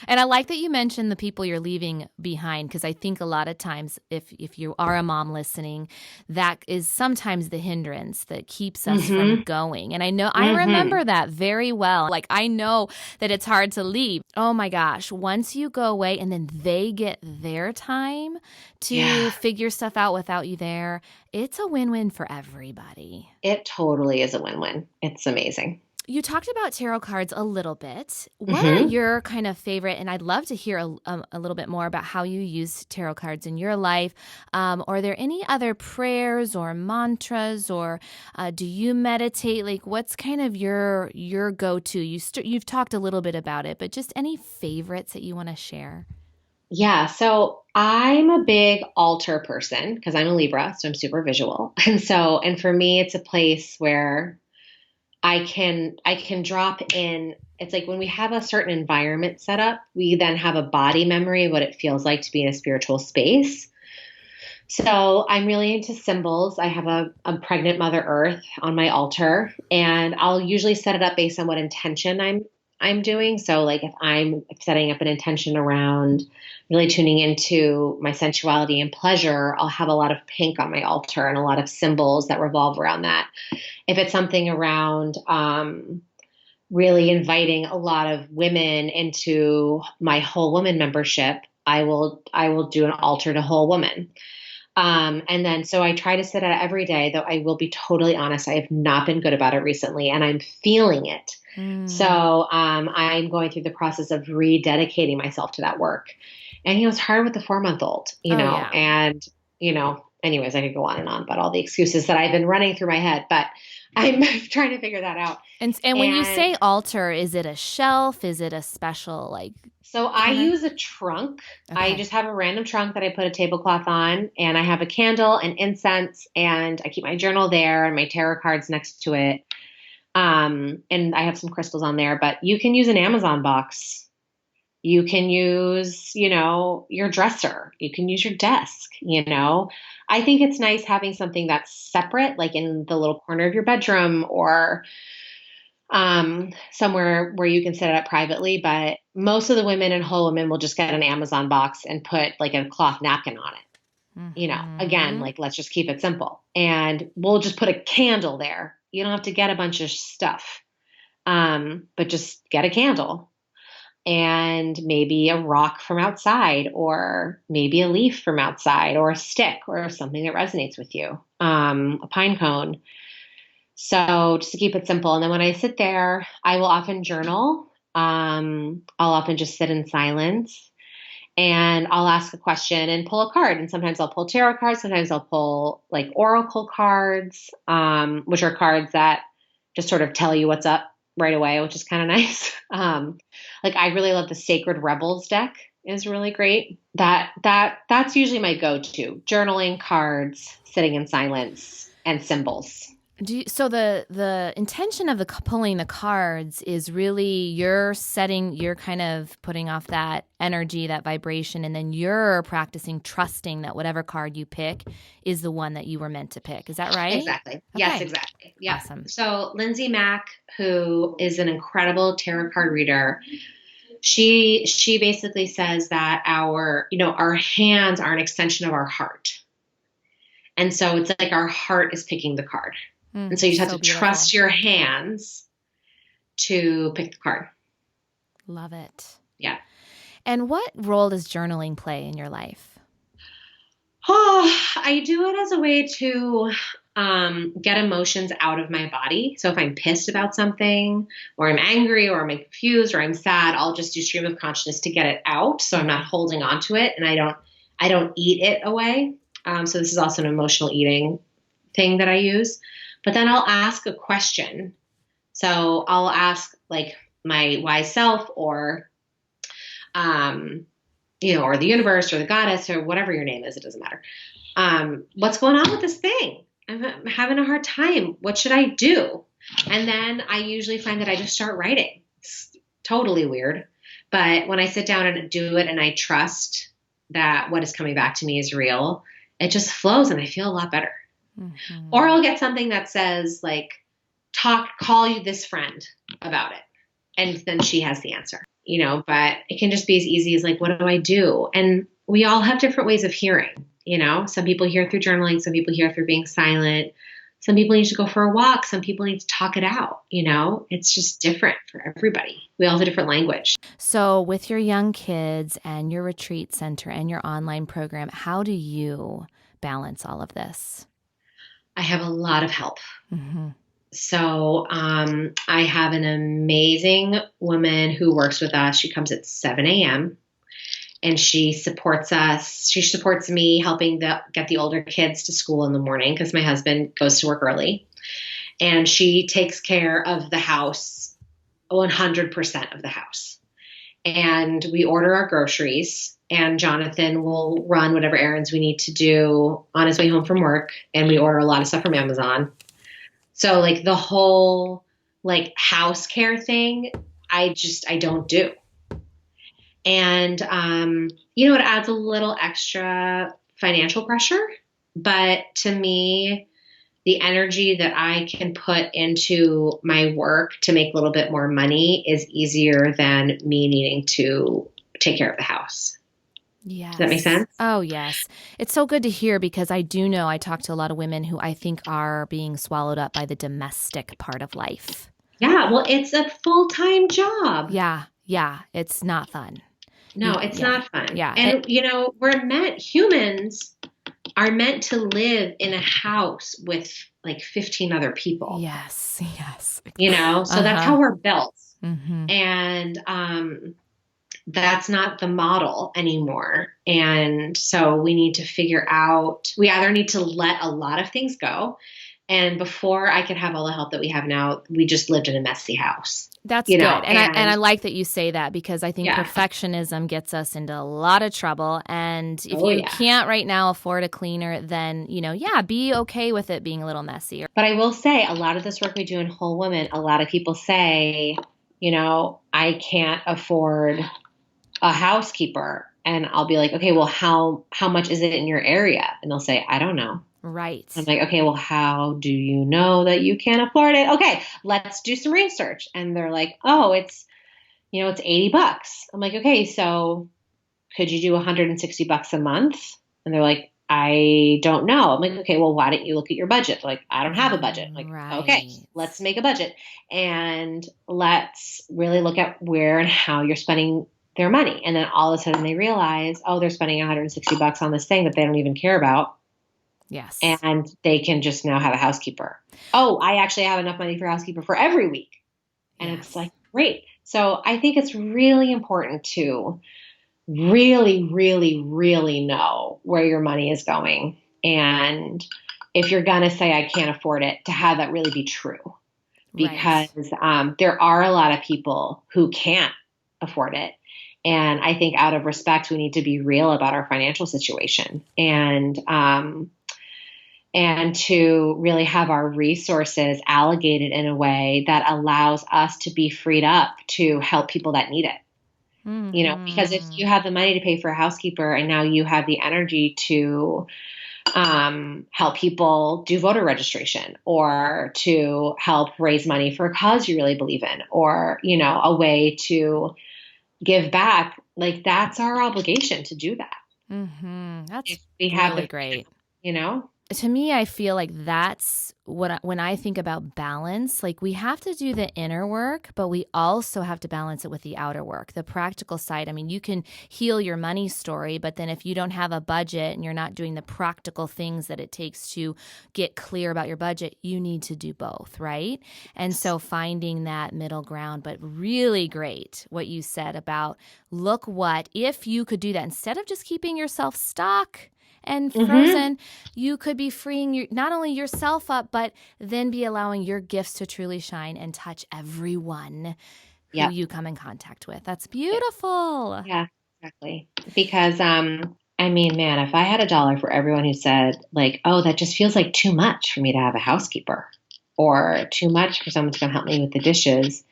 And I like that you mentioned the people you're leaving behind, because I think a lot of times if you are a mom listening, that is sometimes the hindrance that keeps us from going. And I remember that very well. Like, I know that it's hard to leave. Oh my gosh, once you go away and then they get their time to figure stuff out without you there, it's a win-win for everybody. It totally is a win-win. It's amazing. You talked about tarot cards a little bit. What are your kind of favorite, and I'd love to hear a little bit more about how you use tarot cards in your life. Are there any other prayers or mantras, or do you meditate? Like, what's kind of your go-to? You've talked a little bit about it, but just any favorites that you want to share? Yeah. So I'm a big altar person because I'm a Libra, so I'm super visual. And for me, it's a place where I can drop in. It's like when we have a certain environment set up, we then have a body memory of what it feels like to be in a spiritual space. So I'm really into symbols. I have a pregnant Mother Earth on my altar, and I'll usually set it up based on what intention I'm doing. So like if I'm setting up an intention around really tuning into my sensuality and pleasure, I'll have a lot of pink on my altar and a lot of symbols that revolve around that. If it's something around really inviting a lot of women into my Whole Woman membership, I will do an altar to Whole Woman. And then, so I try to sit at it every day, though I will be totally honest, I have not been good about it recently, and I'm feeling it. So I'm going through the process of rededicating myself to that work. And, it's hard with the 4-month-old, and, anyways, I could go on and on about all the excuses that I've been running through my head, but I'm trying to figure that out. And when you say altar, is it a shelf? Is it a special, So I use a trunk. Okay. I just have a random trunk that I put a tablecloth on, and I have a candle and incense, and I keep my journal there and my tarot cards next to it. And I have some crystals on there, but you can use an Amazon box. You can use, your dresser. You can use your desk, I think it's nice having something that's separate, like in the little corner of your bedroom or somewhere where you can set it up privately. But most of the women in Whole Women will just get an Amazon box and put like a cloth napkin on it. Again, like, let's just keep it simple. And we'll just put a candle there. You don't have to get a bunch of stuff, but just get a candle. And maybe a rock from outside, or maybe a leaf from outside, or a stick, or something that resonates with you, a pine cone. So just to keep it simple. And then when I sit there, I will often journal. I'll often just sit in silence, and I'll ask a question and pull a card. And sometimes I'll pull tarot cards. Sometimes I'll pull like oracle cards, which are cards that just sort of tell you what's up right away, which is kind of nice. Like, I really love the Sacred Rebels deck, is really great. That's usually my go-to: journaling, cards, sitting in silence, and symbols. So the intention of pulling the cards is really you're kind of putting off that energy, that vibration, and then you're practicing trusting that whatever card you pick is the one that you were meant to pick. Is that right? Exactly. Okay. Yes, exactly. Yeah. Awesome. So Lindsay Mack, who is an incredible tarot card reader, she basically says that our hands are an extension of our heart. And so it's like our heart is picking the card. And so you just have to trust your hands to pick the card. Love it. Yeah. And what role does journaling play in your life? Oh, I do it as a way to get emotions out of my body. So if I'm pissed about something, or I'm angry, or I'm confused, or I'm sad, I'll just do stream of consciousness to get it out. So I'm not holding on to it, and I don't eat it away. So this is also an emotional eating thing that I use. But then I'll ask a question. So I'll ask like my wise self, or or the universe, or the goddess, or whatever your name is, it doesn't matter. What's going on with this thing? I'm having a hard time. What should I do? And then I usually find that I just start writing. It's totally weird. But when I sit down and do it, and I trust that what is coming back to me is real, it just flows, and I feel a lot better. Mm-hmm. Or I'll get something that says like, call you this friend about it. And then she has the answer, but it can just be as easy as like, what do I do? And we all have different ways of hearing, some people hear through journaling. Some people hear through being silent. Some people need to go for a walk. Some people need to talk it out. It's just different for everybody. We all have a different language. So with your young kids and your retreat center and your online program, how do you balance all of this? I have a lot of help. Mm-hmm. So I have an amazing woman who works with us. She comes at 7 a.m. and she supports us. She supports me helping get the older kids to school in the morning because my husband goes to work early. And she takes care of the house, 100% of the house. And we order our groceries, and Jonathan will run whatever errands we need to do on his way home from work. And we order a lot of stuff from Amazon. So like the whole like house care thing, I don't do. And, it adds a little extra financial pressure, but to me, the energy that I can put into my work to make a little bit more money is easier than me needing to take care of the house. Yes. Does that make sense? Oh, yes. It's so good to hear because I do know I talk to a lot of women who I think are being swallowed up by the domestic part of life. Yeah. Well, it's a full-time job. Yeah. Yeah. It's not fun. No, it's not fun. Yeah. And, humans are meant to live in a house with like 15 other people. Yes. Yes. So that's how we're built. Mm-hmm. And, that's not the model anymore. And so we need to figure out, we either need to let a lot of things go. And before I could have all the help that we have now, we just lived in a messy house. That's good. And I like that you say that because I think perfectionism gets us into a lot of trouble. And if you can't right now afford a cleaner, then, be okay with it being a little messy. But I will say a lot of this work we do in Whole Woman, a lot of people say, I can't afford a housekeeper. And I'll be like, okay, well, how much is it in your area? And they'll say, I don't know. Right. I'm like, okay, well, how do you know that you can't afford it? Okay, let's do some research. And they're like, oh, it's $80. I'm like, okay, so could you do $160 a month? And they're like, I don't know. I'm like, okay, well, why don't you look at your budget? They're like, I don't have a budget. I'm like, right. Okay, let's make a budget and let's really look at where and how you're spending their money. And then all of a sudden they realize, oh, they're spending $160 on this thing that they don't even care about. Yes. And they can just now have a housekeeper. Oh, I actually have enough money for a housekeeper for every week. And It's like, great. So I think it's really important to really, really, really know where your money is going. And if you're going to say, I can't afford it, to have that really be true. Because there are a lot of people who can't afford it. And I think out of respect, we need to be real about our financial situation and to really have our resources allocated in a way that allows us to be freed up to help people that need it. Mm-hmm. Because if you have the money to pay for a housekeeper and now you have the energy to help people do voter registration or to help raise money for a cause you really believe in, or, a way to give back, like that's our obligation to do that. Mm-hmm. That's really great. To me, I feel like that's when I think about balance, like we have to do the inner work, but we also have to balance it with the outer work, the practical side. I mean, you can heal your money story, but then if you don't have a budget and you're not doing the practical things that it takes to get clear about your budget, you need to do both, right? And so finding that middle ground, but really great what you said about look what, if you could do that, instead of just keeping yourself stuck and frozen, you could be freeing not only yourself up, but then be allowing your gifts to truly shine and touch everyone who you come in contact with. That's beautiful. Yeah, exactly. Because, I mean, man, if I had $1 for everyone who said like, oh, that just feels like too much for me to have a housekeeper or too much for someone to come help me with the dishes,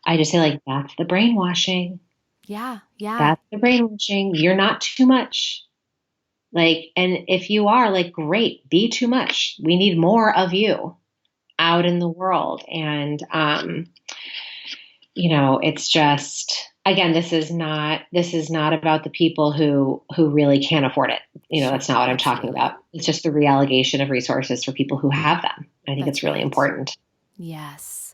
I just say like, that's the brainwashing. Yeah. That's the brainwashing. You're not too much. Like, and if you are, like, great, be too much. We need more of you out in the world. And, it's just, again, this is not about the people who really can't afford it. That's not what I'm talking about. It's just the reallocation of resources for people who have them. I think it's really important. Yes.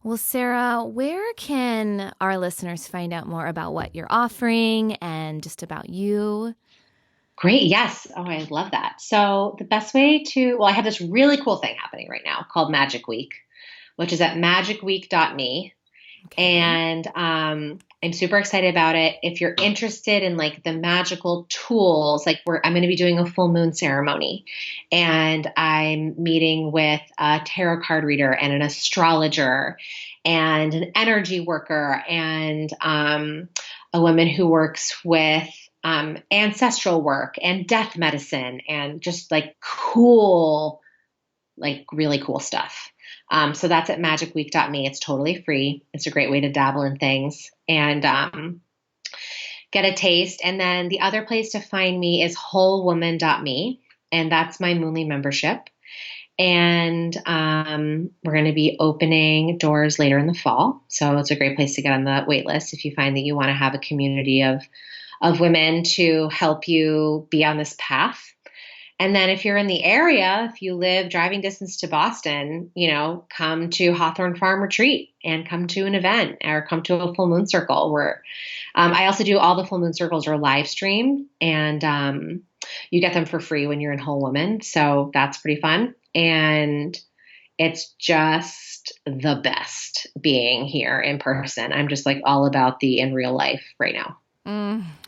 Well, Sarah, where can our listeners find out more about what you're offering and just about you? Great. Yes. Oh, I love that. So the best way I have this really cool thing happening right now called Magic Week, which is at magicweek.me. Okay. And I'm super excited about it. If you're interested in like the magical tools, like I'm going to be doing a full moon ceremony, and I'm meeting with a tarot card reader and an astrologer and an energy worker and a woman who works with ancestral work and death medicine and just like cool, like really cool stuff. So that's at magicweek.me. It's totally free. It's a great way to dabble in things and get a taste. And then the other place to find me is wholewoman.me. And that's my Moonly membership. And we're going to be opening doors later in the fall. So it's a great place to get on the wait list if you find that you want to have a community of women to help you be on this path. And then if you're in the area, if you live driving distance to Boston, come to Hawthorne Farm Retreat and come to an event or come to a full moon circle where I also do all the full moon circles are live streamed and you get them for free when you're in Whole Woman. So that's pretty fun. And it's just the best being here in person. I'm just like all about the in real life right now.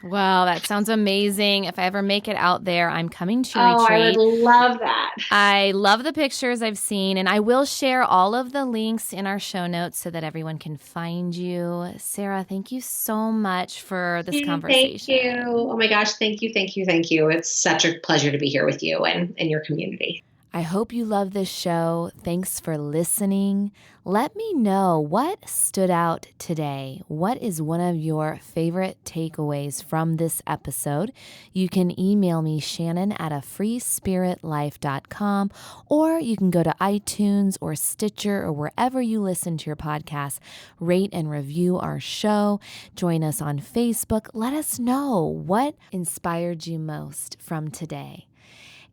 Wow, that sounds amazing. If I ever make it out there, I'm coming to retreat. Oh, I would love that. I love the pictures I've seen, and I will share all of the links in our show notes so that everyone can find you. Sarah, thank you so much for this conversation. Thank you. Oh my gosh, thank you. It's such a pleasure to be here with you and your community. I hope you love this show. Thanks for listening. Let me know what stood out today. What is one of your favorite takeaways from this episode? You can email me, Shannon@afreespiritlife.com, or you can go to iTunes or Stitcher or wherever you listen to your podcast. Rate and review our show. Join us on Facebook. Let us know what inspired you most from today.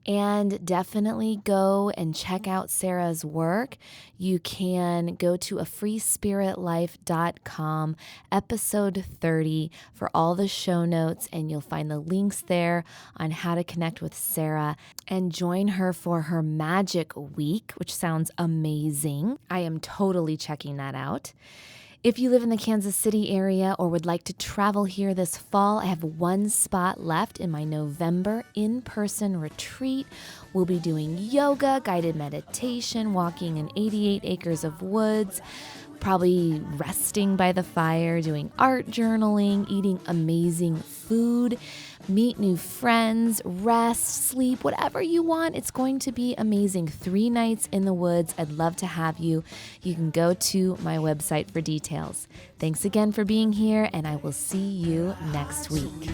And definitely go and check out Sarah's work. You can go to afreespiritlife.com, episode 30, for all the show notes, and you'll find the links there on how to connect with Sarah and join her for her Magic Week, which sounds amazing. I am totally checking that out. If you live in the Kansas City area or would like to travel here this fall, I have one spot left in my November in-person retreat. We'll be doing yoga, guided meditation, walking in 88 acres of woods, probably resting by the fire, doing art journaling, eating amazing food, meet new friends, rest, sleep, whatever you want. It's going to be amazing. 3 nights in the woods. I'd love to have you. You can go to my website for details. Thanks again for being here, and I will see you next week.